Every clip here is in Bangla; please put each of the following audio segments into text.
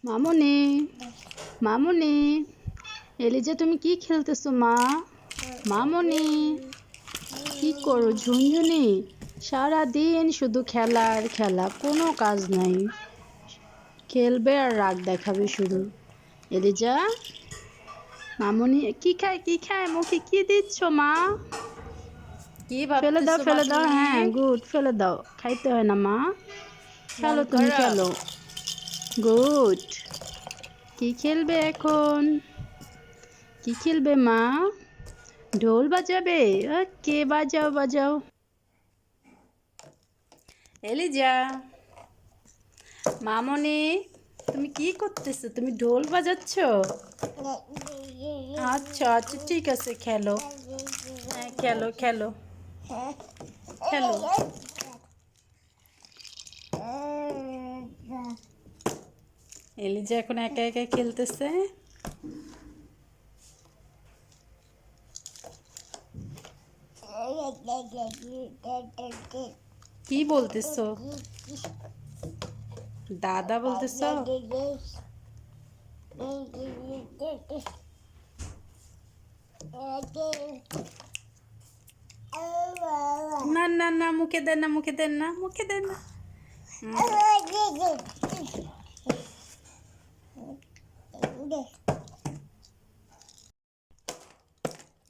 মামুনি, মামুনি, এলিজা তুমি কি খেলতেছো মা? মামুনি, কি করো ঝুনঝুনি? সারাদিন শুধু খেলা আর খেলা, কোনো কাজ নাই। খেলবে আর রাগ দেখাবে শুধু। এলিজা, মামুনি কি খায় মুখে কি দিচ্ছ মা? কি ফেলে দাও ভাবতেছো ফেলে দাও, মামনি? হ্যাঁ গুড, ফেলে দাও, খাইতে হয় না মা। মন খেলো তুমি খারাপ? খেলো। গুড। কি খেলবে এখন? কি খেলবে মা? ঢোল বাজাবে? ওকে, বাজাও বাজাও। এলিজা, মামনি, তুমি কি করতেছো? তুমি ঢোল বাজাচ্ছ? আচ্ছা আচ্ছা, ঠিক আছে, খেলো। হ্যাঁ খেলো খেলো খেলো। এলিজা এখন একা একা খেলতেছে। কি বলতেছো? দাদা বলতেছো? না না না, মুখে দেন না, মুখে দেন না, মুখে দেন না।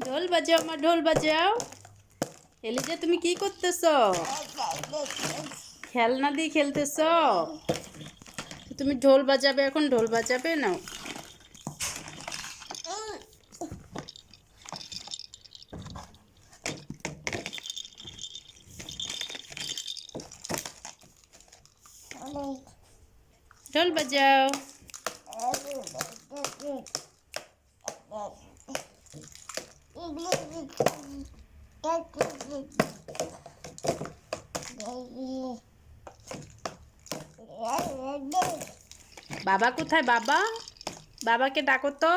ঢোল বাজাও মা, ঢোল বাজাও। এলিজা তুমি কি করতেছো? খেলনা দিয়ে খেলতেছো? তুমি ঢোল বাজাবে, এখন ঢোল বাজাবে না? ঢোল বাজাও। বাবা কোথায়? বাবা, বাবাকে ডাকো তো।